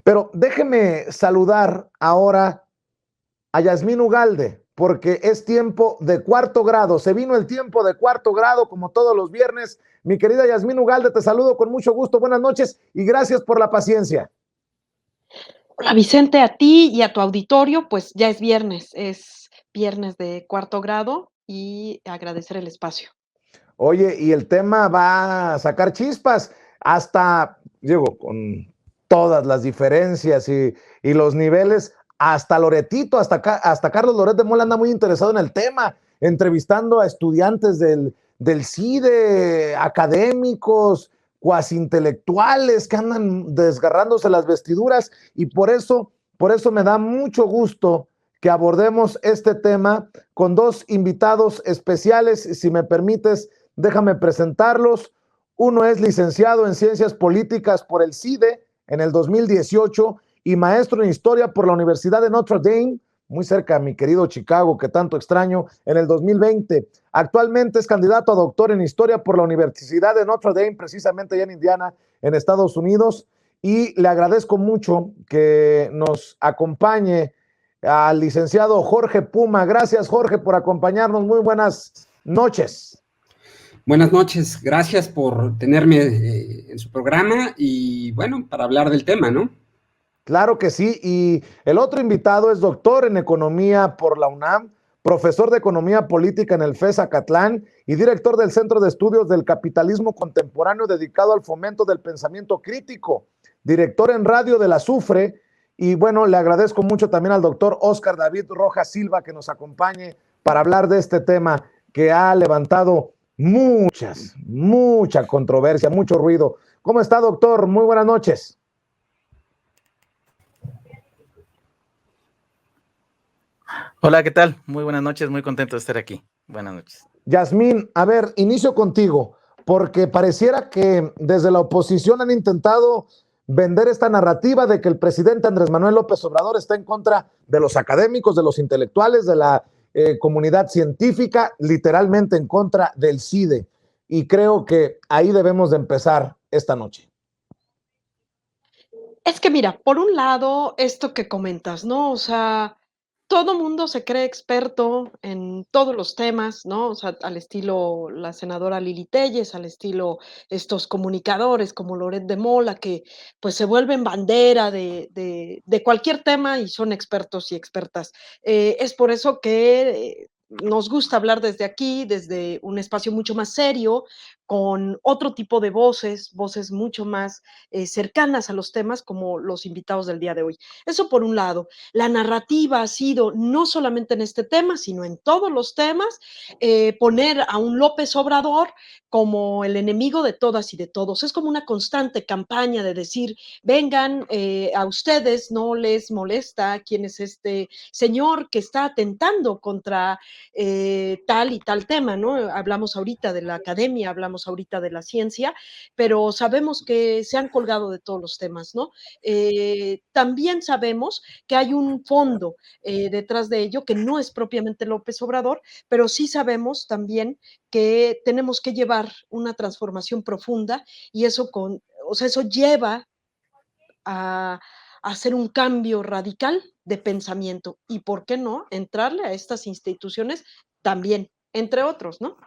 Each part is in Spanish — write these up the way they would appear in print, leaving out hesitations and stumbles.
Pero déjeme saludar ahora a Yasmín Ugalde, porque es tiempo de cuarto grado. Se vino el tiempo de cuarto grado, como todos los viernes. Mi querida Yasmín Ugalde, te saludo con mucho gusto. Buenas noches y gracias por la paciencia. Hola Vicente, a ti y a tu auditorio, pues ya es viernes de cuarto grado y agradecer el espacio. Oye, y el tema va a sacar chispas hasta, digo, con todas las diferencias y los niveles, hasta Loretito, hasta Carlos Loret de Mola anda muy interesado en el tema, entrevistando a estudiantes del CIDE, académicos, cuasi intelectuales que andan desgarrándose las vestiduras, y por eso me da mucho gusto que abordemos este tema con dos invitados especiales. Si me permites, déjame presentarlos. Uno es licenciado en Ciencias Políticas por el CIDE en el 2018 y maestro en Historia por la Universidad de Notre Dame, muy cerca de mi querido Chicago, que tanto extraño, en el 2020. Actualmente es candidato a doctor en Historia por la Universidad de Notre Dame, precisamente allá en Indiana, en Estados Unidos. Y le agradezco mucho que nos acompañe al licenciado Jorge Puma. Gracias, Jorge, por acompañarnos. Muy buenas noches. Buenas noches, gracias por tenerme en su programa y bueno, para hablar del tema, ¿no? Claro que sí, y el otro invitado es doctor en Economía por la UNAM, profesor de Economía Política en el FES Acatlán y director del Centro de Estudios del Capitalismo Contemporáneo dedicado al fomento del pensamiento crítico, director en radio de la SUFRE. Y bueno, le agradezco mucho también al doctor Óscar David Rojas Silva que nos acompañe para hablar de este tema que ha levantado mucha controversia, mucho ruido. ¿Cómo está, doctor? Muy buenas noches. Hola, ¿qué tal? Muy buenas noches, muy contento de estar aquí. Buenas noches. Yasmín, a ver, inicio contigo, porque pareciera que desde la oposición han intentado vender esta narrativa de que el presidente Andrés Manuel López Obrador está en contra de los académicos, de los intelectuales, de la comunidad científica, literalmente en contra del CIDE. Y creo que ahí debemos de empezar esta noche. Es que mira, por un lado, esto que comentas, ¿no? O sea, todo mundo se cree experto en todos los temas, ¿no? O sea, al estilo la senadora Lili Téllez, al estilo estos comunicadores como Loret de Mola, que pues se vuelven bandera de cualquier tema y son expertos y expertas. Es por eso que nos gusta hablar desde aquí, desde un espacio mucho más serio, con otro tipo de voces mucho más cercanas a los temas como los invitados del día de hoy. Eso por un lado. La narrativa ha sido, no solamente en este tema, sino en todos los temas, poner a un López Obrador como el enemigo de todas y de todos. Es como una constante campaña de decir, vengan, a ustedes no les molesta quién es este señor que está atentando contra tal y tal tema, ¿no? Hablamos ahorita de la academia, hablamos ahorita de la ciencia, pero sabemos que se han colgado de todos los temas, ¿no? También sabemos que hay un fondo detrás de ello, que no es propiamente López Obrador, pero sí sabemos también que tenemos que llevar una transformación profunda y eso o sea, eso lleva a hacer un cambio radical de pensamiento y, ¿por qué no?, entrarle a estas instituciones también, entre otros, ¿no?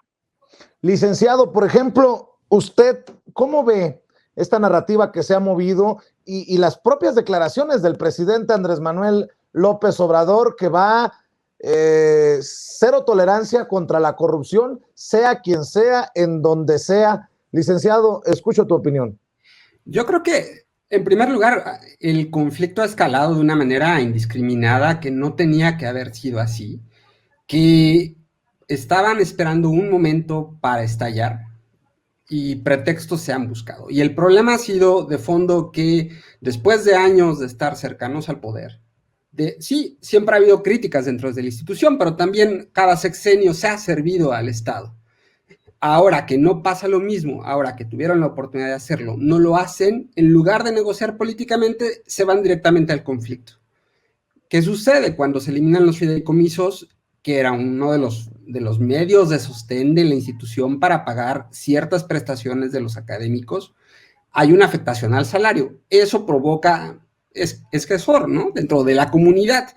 Licenciado, por ejemplo, usted, ¿cómo ve esta narrativa que se ha movido y las propias declaraciones del presidente Andrés Manuel López Obrador, que va cero tolerancia contra la corrupción, sea quien sea, en donde sea? Licenciado, escucho tu opinión. Yo creo que, en primer lugar, el conflicto ha escalado de una manera indiscriminada que no tenía que haber sido así, que estaban esperando un momento para estallar y pretextos se han buscado. Y el problema ha sido de fondo que después de años de estar cercanos al poder, sí, siempre ha habido críticas dentro de la institución, pero también cada sexenio se ha servido al Estado. Ahora que no pasa lo mismo, ahora que tuvieron la oportunidad de hacerlo, no lo hacen, en lugar de negociar políticamente, se van directamente al conflicto. ¿Qué sucede cuando se eliminan los fideicomisos, que era uno de los medios de sostén de la institución para pagar ciertas prestaciones de los académicos? Hay una afectación al salario. Eso provoca esquesor, ¿no? Dentro de la comunidad.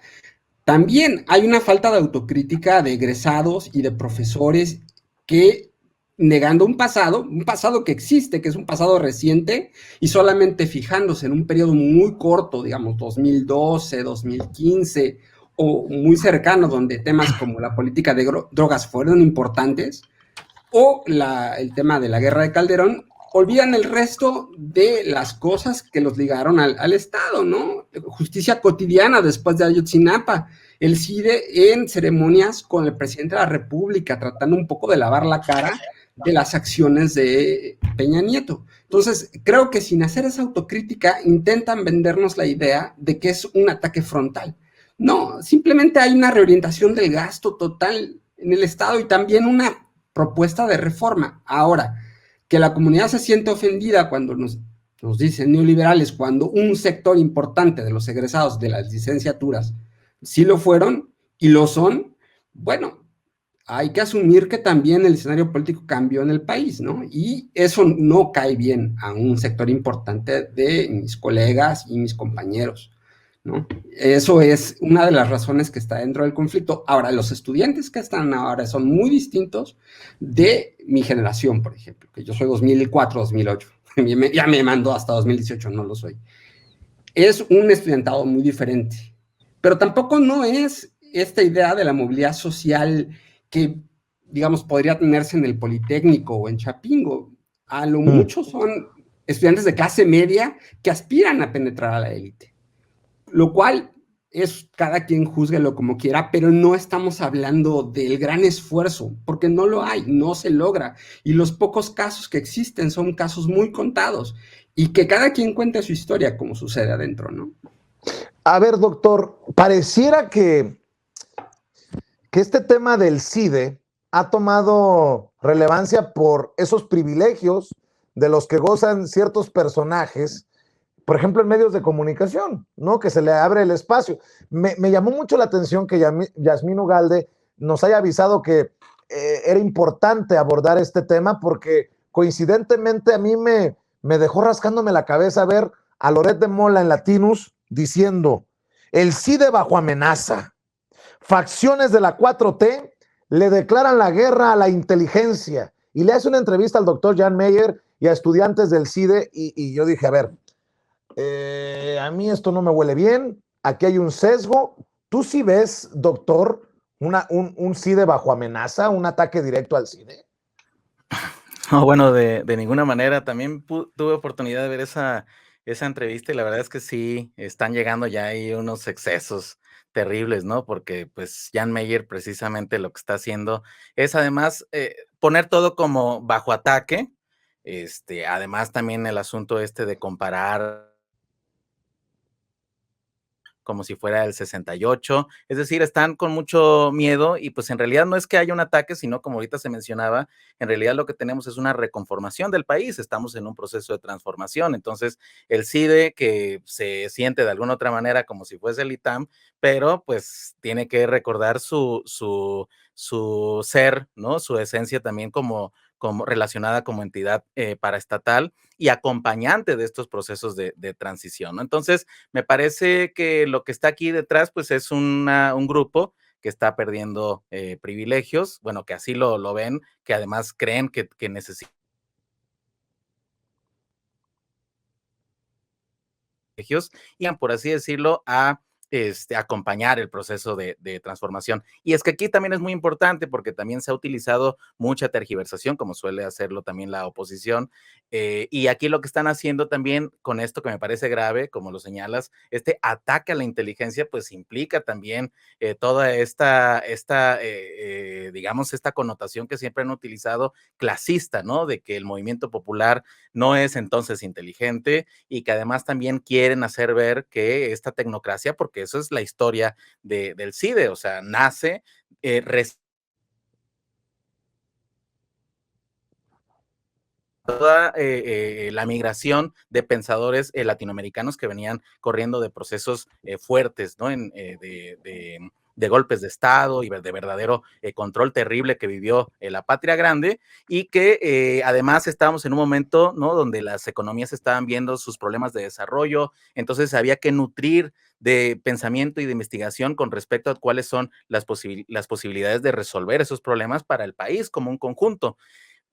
También hay una falta de autocrítica de egresados y de profesores que negando un pasado que existe, que es un pasado reciente, y solamente fijándose en un periodo muy corto, digamos 2012, 2015, o muy cercano, donde temas como la política de drogas fueron importantes, o el tema de la guerra de Calderón, olvidan el resto de las cosas que los ligaron al Estado, ¿no? Justicia cotidiana después de Ayotzinapa, el CIDE en ceremonias con el presidente de la República, tratando un poco de lavar la cara de las acciones de Peña Nieto. Entonces, creo que sin hacer esa autocrítica intentan vendernos la idea de que es un ataque frontal. No, simplemente hay una reorientación del gasto total en el Estado y también una propuesta de reforma. Ahora, que la comunidad se siente ofendida cuando nos dicen neoliberales, cuando un sector importante de los egresados de las licenciaturas sí lo fueron y lo son, bueno, hay que asumir que también el escenario político cambió en el país, ¿no? Y eso no cae bien a un sector importante de mis colegas y mis compañeros, ¿no? Eso es una de las razones que está dentro del conflicto. Ahora, los estudiantes que están ahora son muy distintos de mi generación, por ejemplo, que yo soy 2004, 2008, ya me mandó hasta 2018, no lo soy. Es un estudiantado muy diferente, pero tampoco no es esta idea de la movilidad social que, digamos, podría tenerse en el Politécnico o en Chapingo. A lo mucho son estudiantes de clase media que aspiran a penetrar a la élite, lo cual es cada quien júzguelo como quiera, pero no estamos hablando del gran esfuerzo, porque no lo hay, no se logra, y los pocos casos que existen son casos muy contados, y que cada quien cuente su historia como sucede adentro, ¿no? A ver, doctor, pareciera que este tema del CIDE ha tomado relevancia por esos privilegios de los que gozan ciertos personajes, por ejemplo, en medios de comunicación, ¿no? Que se le abre el espacio. Me llamó mucho la atención que Yasmín Ugalde nos haya avisado que era importante abordar este tema porque coincidentemente a mí me dejó rascándome la cabeza ver a Loret de Mola en Latinus diciendo, el CIDE bajo amenaza, facciones de la 4T le declaran la guerra a la inteligencia y le hace una entrevista al doctor Jan Meyer y a estudiantes del CIDE y yo dije, a ver, a mí esto no me huele bien, aquí hay un sesgo. ¿Tú sí ves, doctor, un CIDE bajo amenaza, un ataque directo al CIDE? No, bueno, de ninguna manera. También tuve oportunidad de ver esa entrevista y la verdad es que sí, están llegando ya ahí unos excesos terribles, ¿no? Porque pues Jan Meyer precisamente lo que está haciendo es además poner todo como bajo ataque, además también el asunto de comparar como si fuera el 68, es decir, están con mucho miedo y pues en realidad no es que haya un ataque, sino como ahorita se mencionaba, en realidad lo que tenemos es una reconformación del país, estamos en un proceso de transformación, entonces el CIDE que se siente de alguna otra manera como si fuese el ITAM, pero pues tiene que recordar su ser, ¿no? Su esencia también como relacionada como entidad paraestatal y acompañante de estos procesos de transición, ¿no? Entonces, me parece que lo que está aquí detrás, pues es un grupo que está perdiendo privilegios, bueno, que así lo ven, que además creen que necesitan privilegios y, por así decirlo, a acompañar el proceso de transformación. Y es que aquí también es muy importante porque también se ha utilizado mucha tergiversación, como suele hacerlo también la oposición. Y aquí lo que están haciendo también con esto que me parece grave, como lo señalas, este ataque a la inteligencia, pues implica también toda digamos, esta connotación que siempre han utilizado clasista, ¿no? De que el movimiento popular no es entonces inteligente y que además también quieren hacer ver que esta tecnocracia, porque eso es la historia del CIDE, o sea, nace toda la migración de pensadores latinoamericanos que venían corriendo de procesos fuertes, ¿no? golpes de Estado y de verdadero control terrible que vivió la Patria Grande, y que además estábamos en un momento, ¿no?, donde las economías estaban viendo sus problemas de desarrollo, entonces había que nutrir de pensamiento y de investigación con respecto a cuáles son las posibilidades de resolver esos problemas para el país como un conjunto.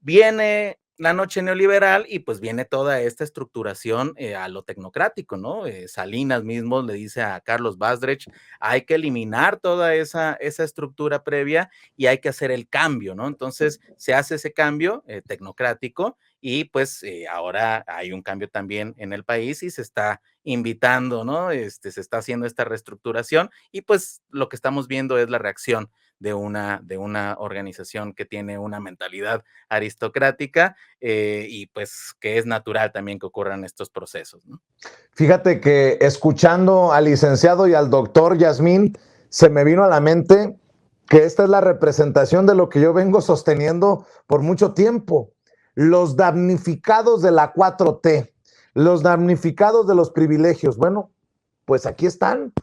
Viene la noche neoliberal y pues viene toda esta estructuración a lo tecnocrático, ¿no? Salinas mismo le dice a Carlos Bazdrech, hay que eliminar toda esa estructura previa y hay que hacer el cambio, ¿no? Entonces se hace ese cambio tecnocrático y pues ahora hay un cambio también en el país y se está invitando, ¿no? Se está haciendo esta reestructuración y pues lo que estamos viendo es la reacción de una organización que tiene una mentalidad aristocrática y pues que es natural también que ocurran estos procesos, ¿no? Fíjate que escuchando al licenciado y al doctor Yasmín, se me vino a la mente que esta es la representación de lo que yo vengo sosteniendo por mucho tiempo. Los damnificados de la 4T, los damnificados de los privilegios. Bueno, pues aquí están.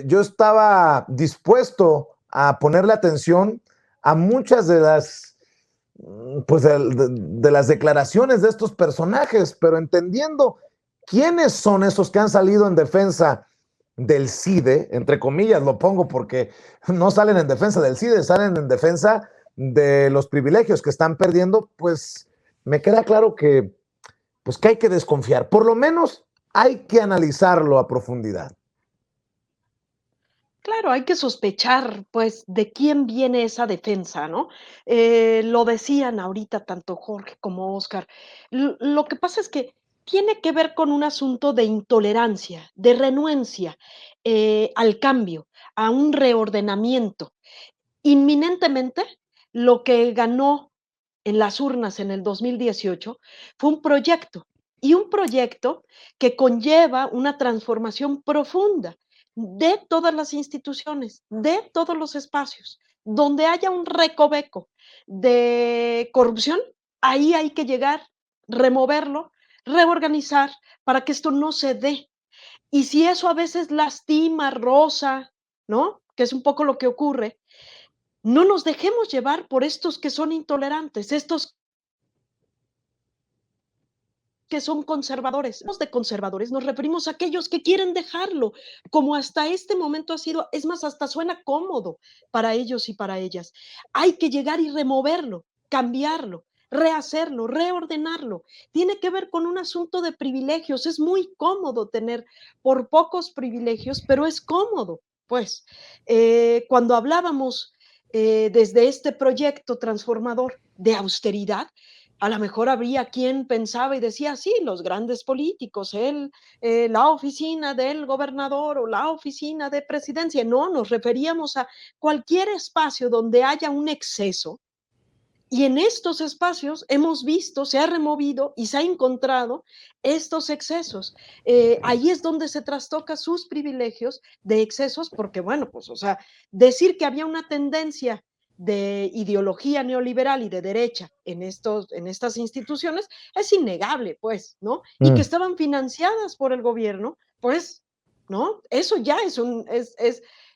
Yo estaba dispuesto a ponerle atención a muchas de las, pues de las declaraciones de estos personajes, pero entendiendo quiénes son esos que han salido en defensa del CIDE, entre comillas lo pongo porque no salen en defensa del CIDE, salen en defensa de los privilegios que están perdiendo, pues me queda claro que, pues que hay que desconfiar, por lo menos hay que analizarlo a profundidad. Claro, hay que sospechar, pues, de quién viene esa defensa, ¿no? Lo decían ahorita tanto Jorge como Óscar. Lo que pasa es que tiene que ver con un asunto de intolerancia, de renuencia, al cambio, a un reordenamiento. Inminentemente, lo que ganó en las urnas en el 2018 fue y un proyecto que conlleva una transformación profunda de todas las instituciones, de todos los espacios. Donde haya un recoveco de corrupción, ahí hay que llegar, removerlo, reorganizar para que esto no se dé. Y si eso a veces lastima, roza, ¿no? Que es un poco lo que ocurre, no nos dejemos llevar por estos que son intolerantes, estos que son conservadores. Los de conservadores nos referimos a aquellos que quieren dejarlo, como hasta este momento ha sido, es más, hasta suena cómodo para ellos y para ellas. Hay que llegar y removerlo, cambiarlo, rehacerlo, reordenarlo. Tiene que ver con un asunto de privilegios. Es muy cómodo tener por pocos privilegios, pero es cómodo. Pues cuando hablábamos desde este proyecto transformador de austeridad, a lo mejor habría quien pensaba y decía, sí, los grandes políticos, la oficina del gobernador o la oficina de presidencia. No, nos referíamos a cualquier espacio donde haya un exceso. Y en estos espacios hemos visto, se ha removido y se ha encontrado estos excesos. Ahí es donde se trastoca sus privilegios de excesos, porque bueno, pues, o sea, decir que había una tendencia de ideología neoliberal y de derecha en estas instituciones es innegable, pues, ¿no? Y que estaban financiadas por el gobierno, pues, ¿no? Eso ya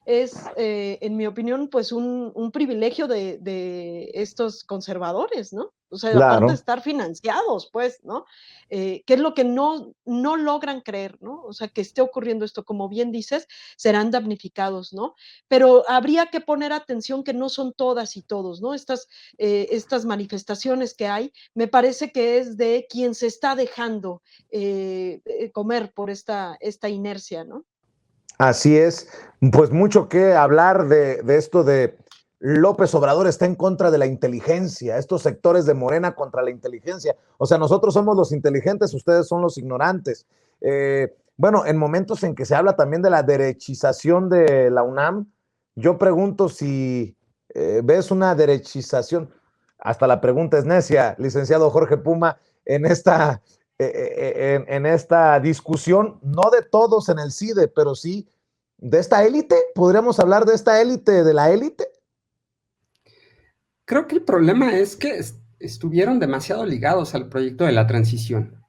en mi opinión, pues un privilegio de estos conservadores, ¿no? O sea, aparte de Claro. estar financiados, pues, ¿no? Que es lo que no logran creer, ¿no? O sea, que esté ocurriendo esto, como bien dices, serán damnificados, ¿no? Pero habría que poner atención que no son todas y todos, ¿no? Estas manifestaciones que hay, me parece que es de quien se está dejando comer por esta inercia, ¿no? Así es, pues mucho que hablar de esto de López Obrador está en contra de la inteligencia, estos sectores de Morena contra la inteligencia. O sea, nosotros somos los inteligentes, ustedes son los ignorantes. Bueno, en momentos en que se habla también de la derechización de la UNAM, yo pregunto si ves una derechización, hasta la pregunta es necia, licenciado Jorge Puma, en esta discusión, no de todos en el CIDE, pero sí de esta élite. ¿Podríamos hablar de esta élite, de la élite? Creo que el problema es que estuvieron demasiado ligados al proyecto de la transición.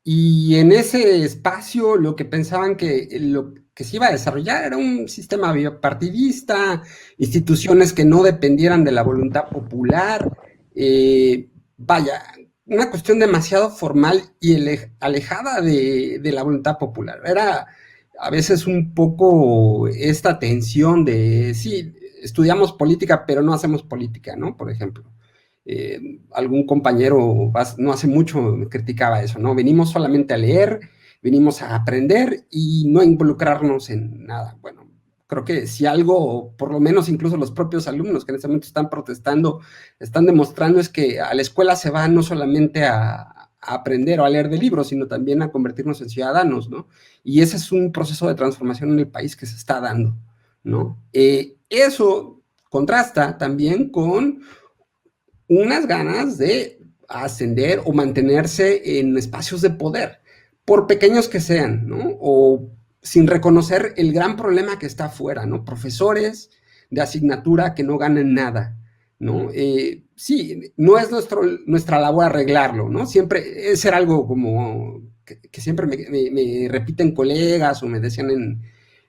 Y en ese espacio lo que pensaban que que se iba a desarrollar era un sistema bipartidista, instituciones que no dependieran de la voluntad popular, vaya, una cuestión demasiado formal y alejada de la voluntad popular. Era a veces un poco esta tensión de, sí, estudiamos política, pero no hacemos política, ¿no? Por ejemplo. Algún compañero no hace mucho me criticaba eso, ¿no? Venimos solamente a leer, venimos a aprender y no a involucrarnos en nada. Bueno, creo que si algo, por lo menos incluso los propios alumnos que en este momento están protestando, están demostrando es que a la escuela se va no solamente a aprender o a leer de libros, sino también a convertirnos en ciudadanos, ¿no? Y ese es un proceso de transformación en el país que se está dando, ¿no? Eso contrasta también con unas ganas de ascender o mantenerse en espacios de poder, por pequeños que sean, ¿no? O sin reconocer el gran problema que está afuera, ¿no? Profesores de asignatura que no ganan nada, ¿no? Sí, no es nuestra labor arreglarlo, ¿no? Siempre es ser algo como que siempre me repiten colegas o me decían en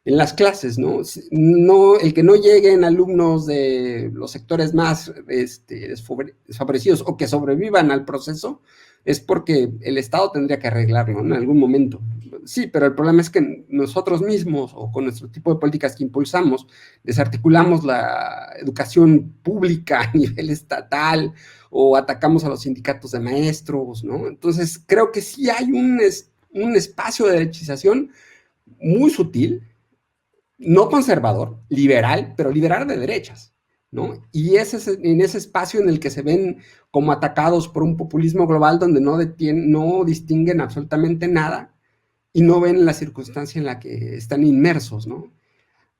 las clases, ¿no? No, el que no lleguen alumnos de los sectores más desfavorecidos o que sobrevivan al proceso es porque el Estado tendría que arreglarlo, ¿no? En algún momento. Sí, pero el problema es que nosotros mismos o con nuestro tipo de políticas que impulsamos, desarticulamos la educación pública a nivel estatal o atacamos a los sindicatos de maestros, ¿no? Entonces, creo que sí hay un espacio de derechización muy sutil, no conservador, liberal, pero liberal de derechas, ¿no? Y ese es en ese espacio en el que se ven como atacados por un populismo global donde no distinguen absolutamente nada y no ven la circunstancia en la que están inmersos, ¿no?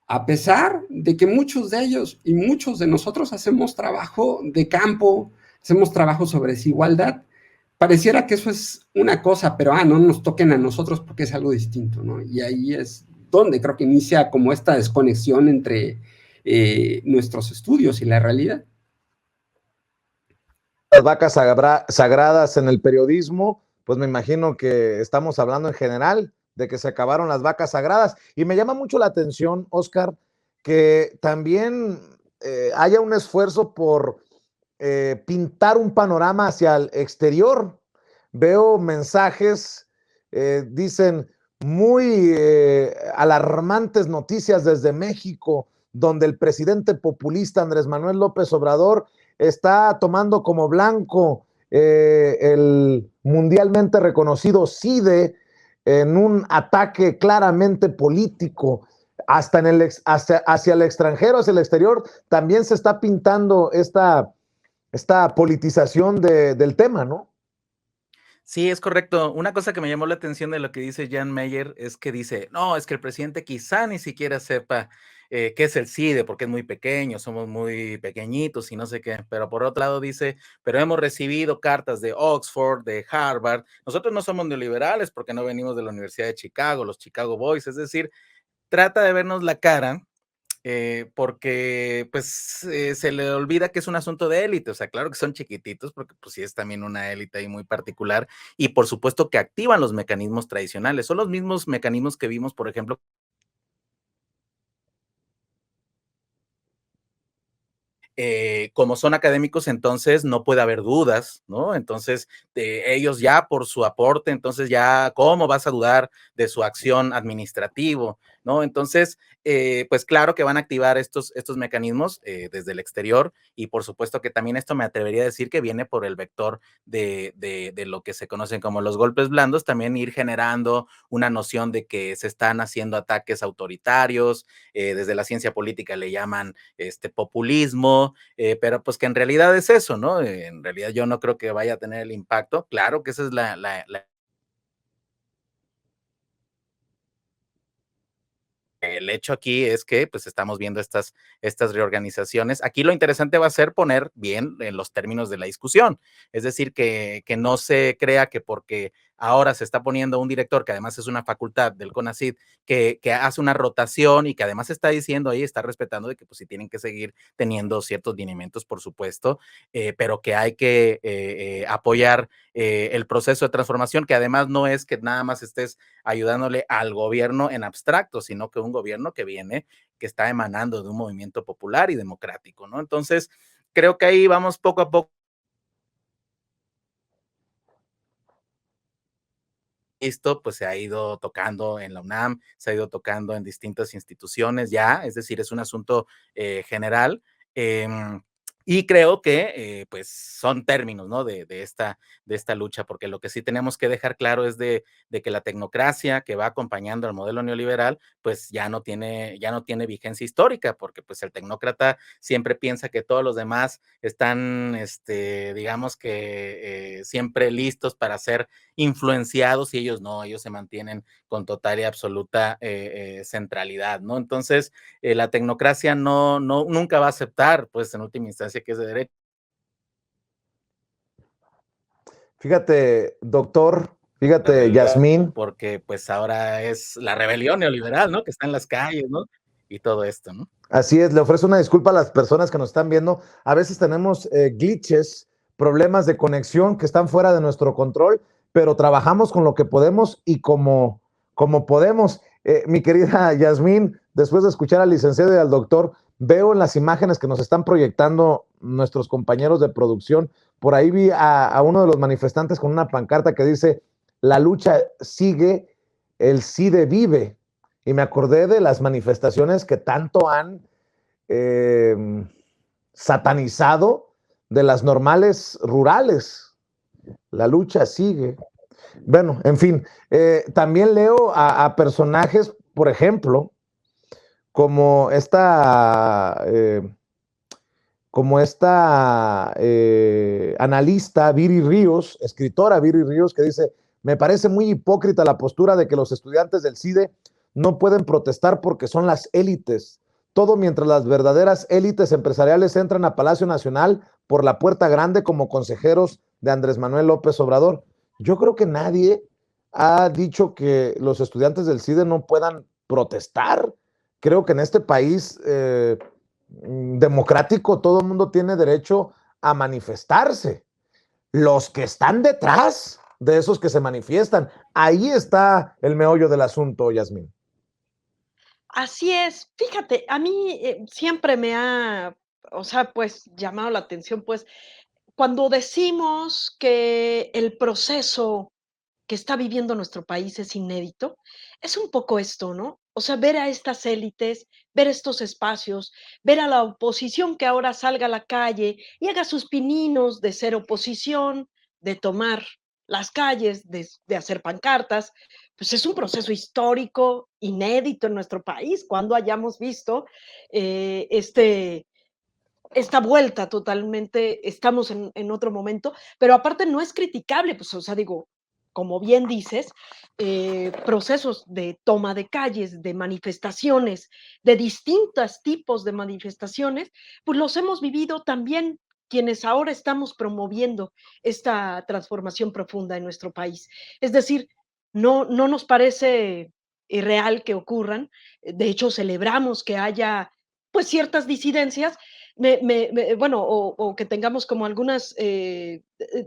A pesar de que muchos de ellos y muchos de nosotros hacemos trabajo de campo, hacemos trabajo sobre desigualdad, pareciera que eso es una cosa, pero no nos toquen a nosotros porque es algo distinto, ¿no? Y ahí es donde creo que inicia como esta desconexión entre nuestros estudios y la realidad. Las vacas sagradas en el periodismo, pues me imagino que estamos hablando en general de que se acabaron las vacas sagradas. Y me llama mucho la atención, Oscar, que también haya un esfuerzo por pintar un panorama hacia el exterior. Veo mensajes, dicen muy alarmantes noticias desde México, donde el presidente populista Andrés Manuel López Obrador está tomando como blanco el mundialmente reconocido CIDE en un ataque claramente político hasta hacia el extranjero, hacia el exterior. También se está pintando esta politización del tema, ¿no? Sí, es correcto. Una cosa que me llamó la atención de lo que dice Jan Meyer es que dice, no, es que el presidente quizá ni siquiera sepa qué es el CIDE, porque es muy pequeño, somos muy pequeñitos y no sé qué. Pero por otro lado dice, pero hemos recibido cartas de Oxford, de Harvard. Nosotros no somos neoliberales porque no venimos de la Universidad de Chicago, los Chicago Boys. Es decir, trata de vernos la cara porque pues se le olvida que es un asunto de élite, o sea, claro que son chiquititos, porque pues sí es también una élite ahí muy particular, y por supuesto que activan los mecanismos tradicionales, son los mismos mecanismos que vimos, por ejemplo, como son académicos, entonces no puede haber dudas, ¿no? Entonces, ellos ya por su aporte, entonces ya, ¿cómo vas a dudar de su acción administrativo, ¿no? Entonces, pues claro que van a activar estos mecanismos desde el exterior y por supuesto que también esto me atrevería a decir que viene por el vector de lo que se conocen como los golpes blandos, también ir generando una noción de que se están haciendo ataques autoritarios, desde la ciencia política le llaman populismo, pero pues que en realidad es eso, ¿no? En realidad yo no creo que vaya a tener el impacto. Claro que esa es el hecho aquí es que pues estamos viendo estas reorganizaciones. Aquí lo interesante va a ser poner bien en los términos de la discusión, es decir, que no se crea que porque ahora se está poniendo un director que además es una facultad del CONACYT que hace una rotación y que además está diciendo ahí, está respetando de que pues sí tienen que seguir teniendo ciertos lineamientos, por supuesto, pero que hay que apoyar el proceso de transformación, que además no es que nada más estés ayudándole al gobierno en abstracto, sino que un gobierno que está emanando de un movimiento popular y democrático, ¿no? Entonces, creo que ahí vamos poco a poco. Esto pues se ha ido tocando en la UNAM, se ha ido tocando en distintas instituciones ya, es decir, es un asunto general. Y creo que pues son términos, ¿no? de esta lucha, porque lo que sí tenemos que dejar claro es de que la tecnocracia que va acompañando al modelo neoliberal, pues ya no tiene vigencia histórica, porque pues el tecnócrata siempre piensa que todos los demás están, digamos que siempre listos para ser influenciados y ellos no, ellos se mantienen con total y absoluta centralidad, ¿no? Entonces, la tecnocracia nunca va a aceptar, pues en última instancia, que es de derecho. Fíjate, doctor, fíjate, Yasmín. Porque pues ahora es la rebelión neoliberal, ¿no? Que está en las calles, ¿no? Y todo esto, ¿no? Así es, le ofrezco una disculpa a las personas que nos están viendo. A veces tenemos glitches, problemas de conexión que están fuera de nuestro control, pero trabajamos con lo que podemos y como podemos. Mi querida Yasmín, después de escuchar al licenciado y al doctor, veo en las imágenes que nos están proyectando nuestros compañeros de producción, por ahí vi a uno de los manifestantes con una pancarta que dice, la lucha sigue, el CIDE vive. Y me acordé de las manifestaciones que tanto han satanizado de las normales rurales. La lucha sigue. Bueno, en fin, también leo a personajes, por ejemplo, como esta analista Viri Ríos, escritora Viri Ríos, que dice, me parece muy hipócrita la postura de que los estudiantes del CIDE no pueden protestar porque son las élites. Todo mientras las verdaderas élites empresariales entran a Palacio Nacional por la puerta grande como consejeros de Andrés Manuel López Obrador. Yo creo que nadie ha dicho que los estudiantes del CIDE no puedan protestar. Creo que en este país democrático todo el mundo tiene derecho a manifestarse. Los que están detrás de esos que se manifiestan, ahí está el meollo del asunto, Yasmín. Así es. Fíjate, a mí, siempre me ha, o sea, pues, llamado la atención, pues, cuando decimos que el proceso que está viviendo nuestro país es inédito, es un poco esto, ¿no? O sea, ver a estas élites, ver estos espacios, ver a la oposición que ahora salga a la calle y haga sus pininos de ser oposición, de tomar las calles, de hacer pancartas, pues es un proceso histórico, inédito en nuestro país, cuando hayamos visto esta vuelta totalmente, estamos en otro momento, pero aparte no es criticable, pues, o sea, digo, como bien dices, procesos de toma de calles, de manifestaciones, de distintos tipos de manifestaciones, pues los hemos vivido también quienes ahora estamos promoviendo esta transformación profunda en nuestro país. Es decir, no nos parece irreal que ocurran, de hecho celebramos que haya pues ciertas disidencias, bueno, o que tengamos como algunas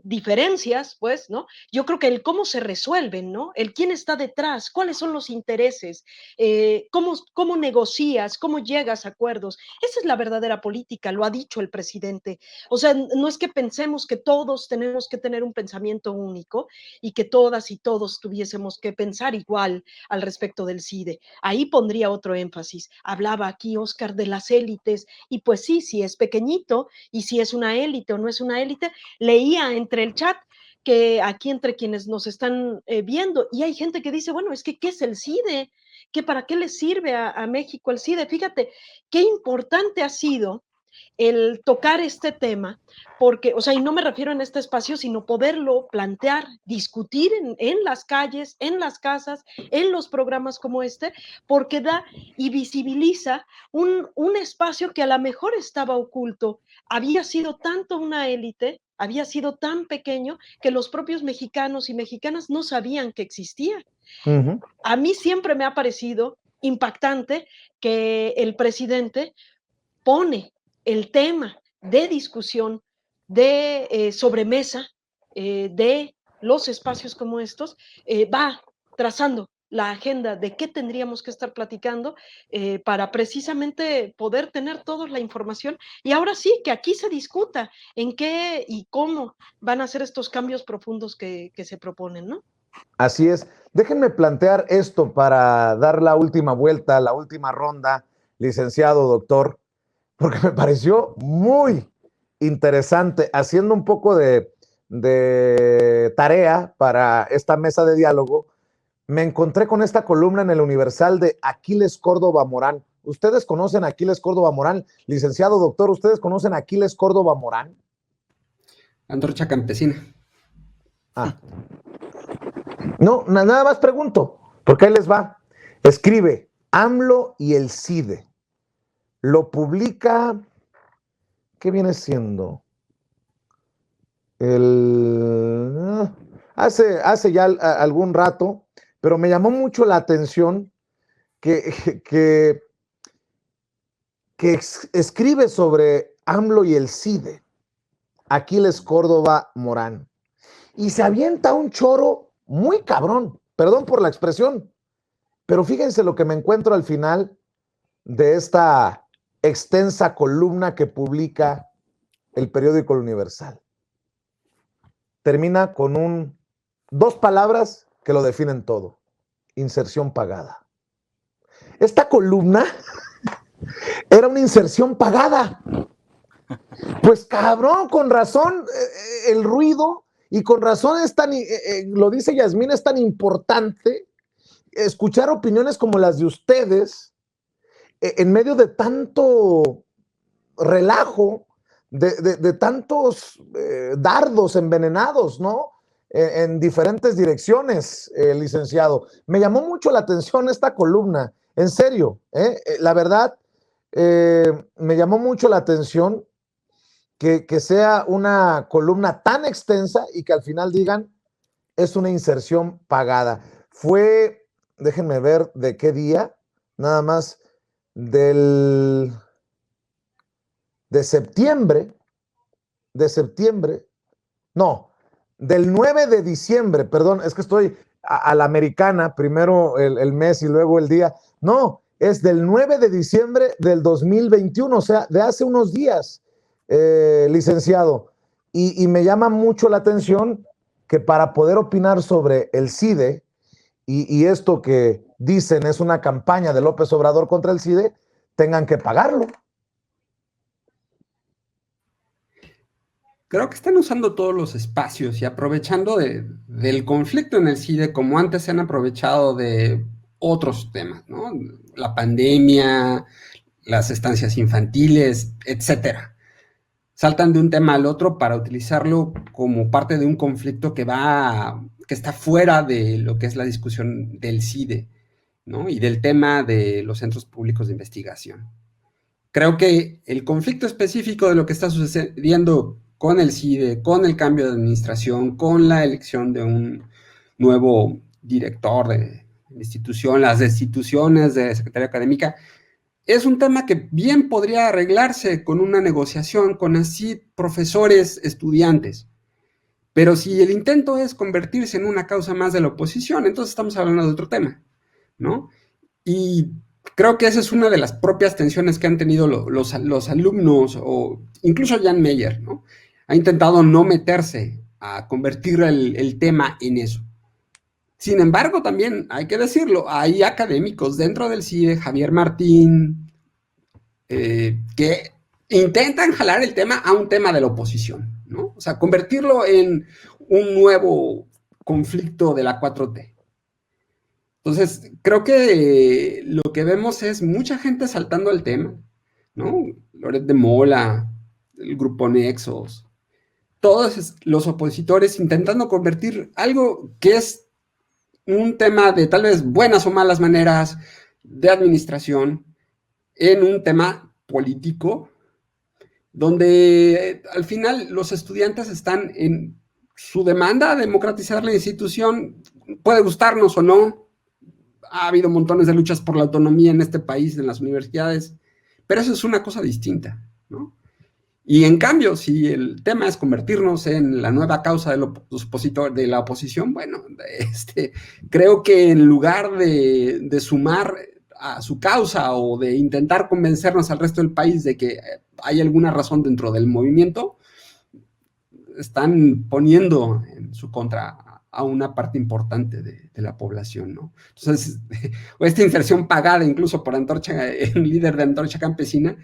diferencias, pues, ¿no? Yo creo que el cómo se resuelven, ¿no? El quién está detrás, cuáles son los intereses, cómo negocias, cómo llegas a acuerdos. Esa es la verdadera política, lo ha dicho el presidente. O sea, no es que pensemos que todos tenemos que tener un pensamiento único y que todas y todos tuviésemos que pensar igual al respecto del CIDE. Ahí pondría otro énfasis. Hablaba aquí Oscar de las élites y pues sí, si es pequeñito y si es una élite o no es una élite, leía entre el chat que aquí entre quienes nos están viendo y hay gente que dice, bueno, es que ¿qué es el CIDE? ¿Qué para qué le sirve a México el CIDE? Fíjate, qué importante ha sido el tocar este tema, porque, o sea, y no me refiero en este espacio, sino poderlo plantear, discutir en las calles, en las casas, en los programas como este, porque da y visibiliza un espacio que a lo mejor estaba oculto. Había sido tanto una élite había sido tan pequeño que los propios mexicanos y mexicanas no sabían que existía. Ujú. A mí siempre me ha parecido impactante que el presidente pone el tema de discusión, de sobremesa, de los espacios como estos, va trazando la agenda de qué tendríamos que estar platicando para precisamente poder tener toda la información y ahora sí, que aquí se discuta en qué y cómo van a ser estos cambios profundos que se proponen, ¿no? Así es. Déjenme plantear esto para dar la última vuelta, la última ronda, licenciado doctor, porque me pareció muy interesante, haciendo un poco de tarea para esta mesa de diálogo. Me encontré con esta columna en el Universal de Aquiles Córdoba Morán. ¿Ustedes conocen a Aquiles Córdoba Morán? Licenciado doctor, ¿ustedes conocen a Aquiles Córdoba Morán? Antorcha campesina. Ah. No, nada más pregunto, porque ahí les va. Escribe AMLO y el CIDE. Lo publica, ¿qué viene siendo? Hace ya algún rato, pero me llamó mucho la atención que escribe sobre AMLO y el CIDE, Aquiles Córdoba Morán, y se avienta un choro muy cabrón, perdón por la expresión, pero fíjense lo que me encuentro al final de esta extensa columna que publica el periódico El Universal. Termina con dos palabras que lo definen todo: inserción pagada. Esta columna era una inserción pagada. Pues cabrón, con razón el ruido, y con razón es tan, lo dice Yasmín, es tan importante escuchar opiniones como las de ustedes en medio de tanto relajo, de tantos dardos envenenados, ¿no? En diferentes direcciones, licenciado. Me llamó mucho la atención esta columna, en serio, la verdad, me llamó mucho la atención que sea una columna tan extensa y que al final digan es una inserción pagada. Fue, déjenme ver de qué día, nada más de septiembre, no, del 9 de diciembre, perdón, es que estoy a la americana, primero el mes y luego el día, no, es del 9 de diciembre del 2021, o sea, de hace unos días, licenciado, y me llama mucho la atención que para poder opinar sobre el CIDE y esto que dicen es una campaña de López Obrador contra el CIDE, tengan que pagarlo. Creo que están usando todos los espacios y aprovechando del conflicto en el CIDE como antes se han aprovechado de otros temas, ¿no? La pandemia, las estancias infantiles, etcétera. Saltan de un tema al otro para utilizarlo como parte de un conflicto que está fuera de lo que es la discusión del CIDE, ¿no? Y del tema de los centros públicos de investigación. Creo que el conflicto específico de lo que está sucediendo con el CIDE, con el cambio de administración, con la elección de un nuevo director de la institución, las destituciones de Secretaría Académica, es un tema que bien podría arreglarse con una negociación con así profesores, estudiantes. Pero si el intento es convertirse en una causa más de la oposición, entonces estamos hablando de otro tema, ¿no? Y creo que esa es una de las propias tensiones que han tenido los alumnos, o incluso Jan Meyer, ¿no? Ha intentado no meterse a convertir el tema en eso. Sin embargo, también hay que decirlo, hay académicos dentro del CIDE, Javier Martín, que intentan jalar el tema a un tema de la oposición, ¿no? O sea, convertirlo en un nuevo conflicto de la 4T. Entonces, creo que lo que vemos es mucha gente saltando al tema, ¿no? Loret de Mola, el grupo Nexos, todos los opositores intentando convertir algo que es un tema de tal vez buenas o malas maneras de administración en un tema político donde al final los estudiantes están en su demanda a democratizar la institución, puede gustarnos o no. Ha habido montones de luchas por la autonomía en este país, en las universidades, pero eso es una cosa distinta, ¿no? Y en cambio, si el tema es convertirnos en la nueva causa de la oposición, bueno, creo que en lugar de sumar a su causa o de intentar convencernos al resto del país de que hay alguna razón dentro del movimiento, están poniendo en su contra a una parte importante de la población, ¿no? Entonces, esta inserción pagada incluso por Antorcha, un líder de Antorcha Campesina,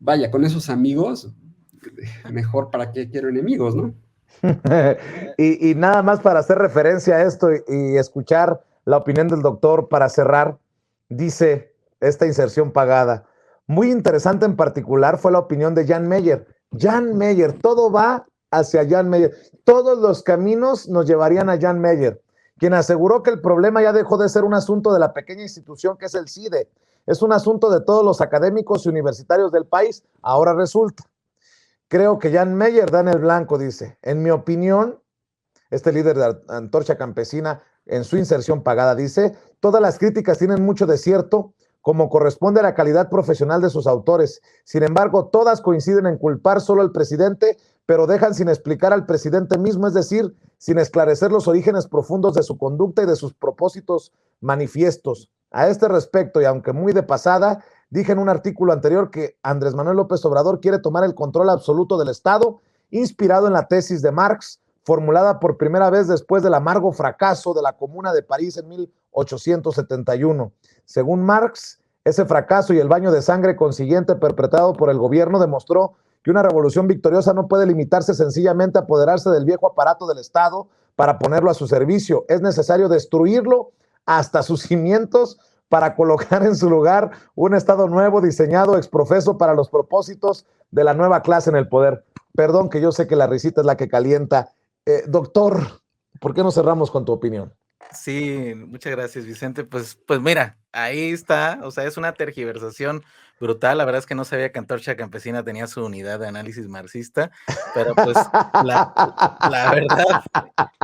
vaya, con esos amigos, mejor para qué quiero enemigos, ¿no? y nada más para hacer referencia a esto y escuchar la opinión del doctor para cerrar, dice esta inserción pagada. Muy interesante en particular fue la opinión de Jan Meyer. Jan Meyer, todo va hacia Jan Meyer. Todos los caminos nos llevarían a Jan Meyer, quien aseguró que el problema ya dejó de ser un asunto de la pequeña institución que es el CIDE. Es un asunto de todos los académicos y universitarios del país. Ahora resulta. Creo que Jan Meyer da en el blanco, dice. En mi opinión, este líder de Antorcha Campesina, en su inserción pagada, dice, todas las críticas tienen mucho de cierto, como corresponde a la calidad profesional de sus autores. Sin embargo, todas coinciden en culpar solo al presidente, pero dejan sin explicar al presidente mismo, es decir, sin esclarecer los orígenes profundos de su conducta y de sus propósitos manifiestos. A este respecto, y aunque muy de pasada, dije en un artículo anterior que Andrés Manuel López Obrador quiere tomar el control absoluto del Estado, inspirado en la tesis de Marx, formulada por primera vez después del amargo fracaso de la Comuna de París en 1871. Según Marx, ese fracaso y el baño de sangre consiguiente perpetrado por el gobierno demostró que una revolución victoriosa no puede limitarse sencillamente a apoderarse del viejo aparato del Estado para ponerlo a su servicio. Es necesario destruirlo hasta sus cimientos para colocar en su lugar un Estado nuevo diseñado exprofeso para los propósitos de la nueva clase en el poder. Perdón, que yo sé que la risita es la que calienta. Doctor, ¿por qué no cerramos con tu opinión? Sí, muchas gracias, Vicente. Pues mira, ahí está, o sea, es una tergiversación brutal. La verdad es que no sabía que Antorcha Campesina tenía su unidad de análisis marxista, pero pues la verdad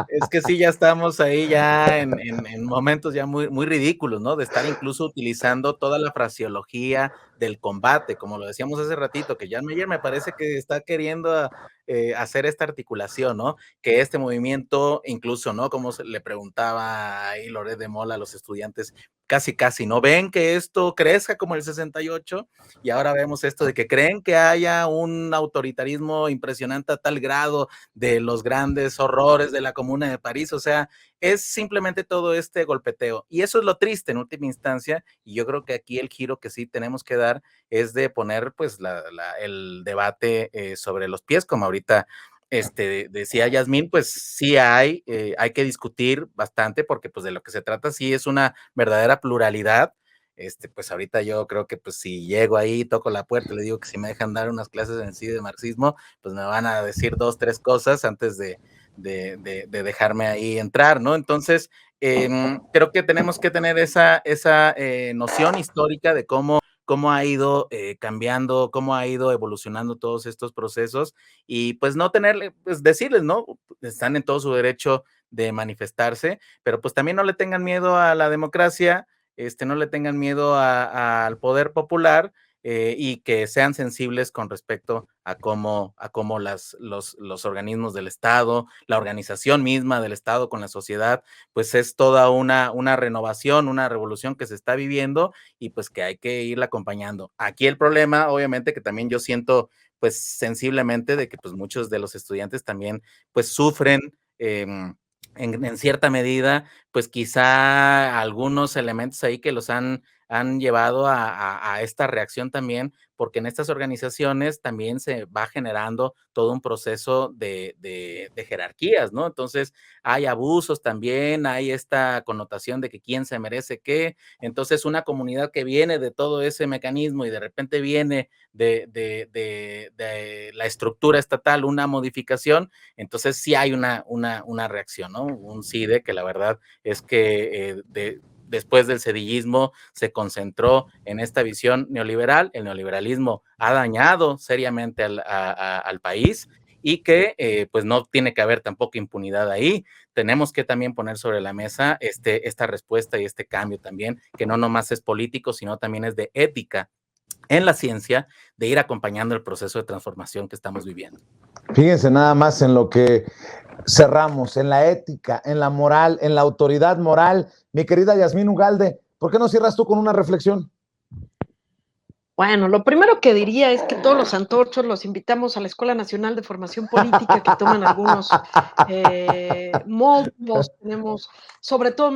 es que sí, ya estamos ahí ya en momentos ya muy ridículos, ¿no? De estar incluso utilizando toda la fraseología del combate, como lo decíamos hace ratito, que Jan Meyer me parece que está queriendo hacer esta articulación, ¿no? Que este movimiento, incluso, ¿no? Como le preguntaba ahí Loret de Mola a los estudiantes, casi, ¿no? Ven que esto crezca como el 68 y ahora vemos esto de que creen que haya un autoritarismo impresionante a tal grado de los grandes horrores de la Comuna de París, o sea, es simplemente todo este golpeteo. Y eso es lo triste en última instancia, y yo creo que aquí el giro que sí tenemos que dar es de poner pues el debate sobre los pies, como ahorita decía Yasmín, pues sí hay que discutir bastante, porque pues de lo que se trata sí es una verdadera pluralidad. Pues ahorita yo creo que pues si llego ahí, toco la puerta, le digo que si me dejan dar unas clases en sí de marxismo, pues me van a decir 2, 3 cosas antes de dejarme ahí entrar, ¿no? Entonces, creo que tenemos que tener esa noción histórica de cómo ha ido cambiando, cómo ha ido evolucionando todos estos procesos y pues no tenerle, pues decirles, ¿no? Están en todo su derecho de manifestarse, pero pues también no le tengan miedo a la democracia, no le tengan miedo al poder popular y que sean sensibles con respecto a cómo los organismos del Estado, la organización misma del Estado con la sociedad, pues es toda una renovación, una revolución que se está viviendo y pues que hay que irla acompañando. Aquí el problema, obviamente, que también yo siento pues sensiblemente de que pues muchos de los estudiantes también pues sufren en cierta medida, pues quizá algunos elementos ahí que los han llevado a esta reacción también, porque en estas organizaciones también se va generando todo un proceso de jerarquías, ¿no? Entonces hay abusos también, hay esta connotación de que quién se merece qué, entonces una comunidad que viene de todo ese mecanismo y de repente viene de la estructura estatal una modificación, entonces sí hay una reacción, ¿no? Un CIDE que la verdad es que después del cedillismo se concentró en esta visión neoliberal. El neoliberalismo ha dañado seriamente al país y que pues no tiene que haber tampoco impunidad ahí. Tenemos que también poner sobre la mesa esta respuesta y este cambio también, que no nomás es político, sino también es de ética en la ciencia, de ir acompañando el proceso de transformación que estamos viviendo. Fíjense nada más en lo que cerramos, en la ética, en la moral, en la autoridad moral. Mi querida Yasmín Ugalde, ¿por qué no cierras tú con una reflexión? Bueno, lo primero que diría es que todos los antorchos los invitamos a la Escuela Nacional de Formación Política, que toman algunos módulos. Tenemos, sobre todo,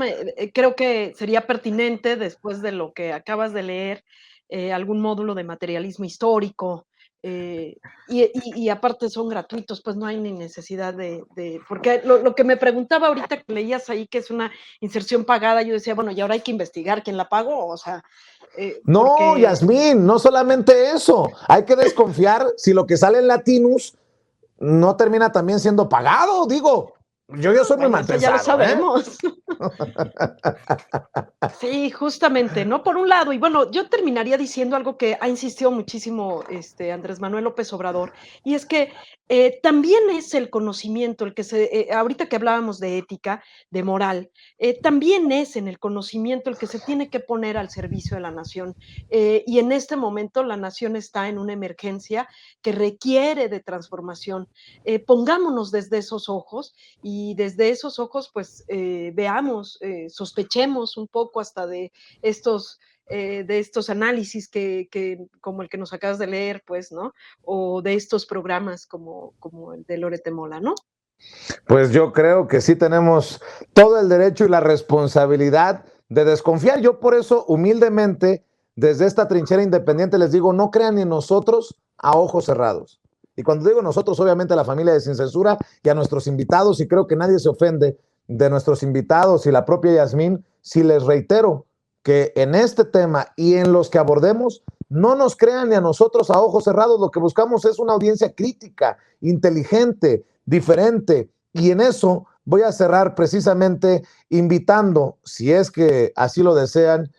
creo que sería pertinente, después de lo que acabas de leer, algún módulo de materialismo histórico. Y aparte son gratuitos, pues no hay ni necesidad porque lo que me preguntaba ahorita que leías ahí, que es una inserción pagada, yo decía, bueno, y ahora hay que investigar quién la pagó, o sea... No, porque... Yasmín, no solamente eso, hay que desconfiar si lo que sale en Latinus no termina también siendo pagado, digo. Yo soy muy mal pensado, ya lo sabemos. Sí, justamente, ¿no? Por un lado, y bueno, yo terminaría diciendo algo que ha insistido muchísimo Andrés Manuel López Obrador, y es que también es el conocimiento, el que ahorita que hablábamos de ética, de moral, también es en el conocimiento el que se tiene que poner al servicio de la nación. Y en este momento la nación está en una emergencia que requiere de transformación. Pongámonos desde esos ojos y desde esos ojos, pues veamos, sospechemos un poco hasta de estos análisis como el que nos acabas de leer, pues, ¿no? O de estos programas como el de Loret Mola, ¿no? Pues yo creo que sí tenemos todo el derecho y la responsabilidad de desconfiar. Yo por eso, humildemente, desde esta trinchera independiente, les digo, no crean en nosotros a ojos cerrados. Y cuando digo nosotros, obviamente a la familia de Sin Censura y a nuestros invitados, y creo que nadie se ofende de nuestros invitados y la propia Yasmín, si les reitero que en este tema y en los que abordemos, no nos crean ni a nosotros a ojos cerrados. Lo que buscamos es una audiencia crítica, inteligente, diferente. Y en eso voy a cerrar precisamente invitando, si es que así lo desean,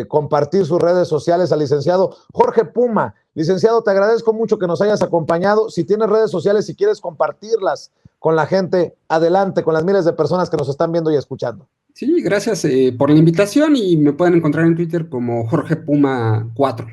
compartir sus redes sociales al licenciado Jorge Puma. Licenciado, te agradezco mucho que nos hayas acompañado. Si tienes redes sociales, si quieres compartirlas con la gente, adelante, con las miles de personas que nos están viendo y escuchando. Sí, gracias por la invitación y me pueden encontrar en Twitter como Jorge Puma 4.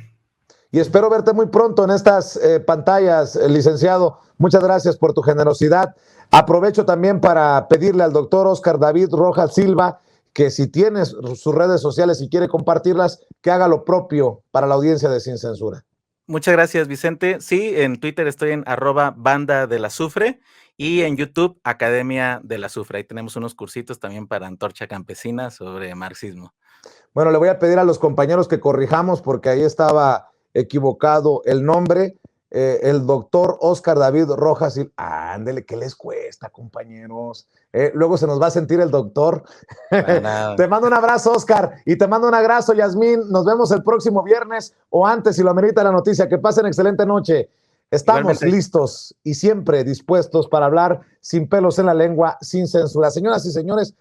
Y espero verte muy pronto en estas pantallas, licenciado. Muchas gracias por tu generosidad. Aprovecho también para pedirle al doctor Óscar David Rojas Silva que si tienes sus redes sociales y quiere compartirlas, que haga lo propio para la audiencia de Sin Censura. Muchas gracias, Vicente. Sí, en Twitter estoy en @bandadelazufre y en YouTube Academia de la Azufre. Ahí tenemos unos cursitos también para Antorcha Campesina sobre marxismo. Bueno, le voy a pedir a los compañeros que corrijamos porque ahí estaba equivocado el nombre. El doctor Óscar David Rojas. Ándele, ¿qué les cuesta, compañeros? Luego se nos va a sentir el doctor. Te mando un abrazo, Óscar, y te mando un abrazo, Yasmín. Nos vemos el próximo viernes o antes, si lo amerita la noticia. Que pasen excelente noche. Estamos igualmente listos y siempre dispuestos para hablar sin pelos en la lengua, sin censura. Señoras y señores,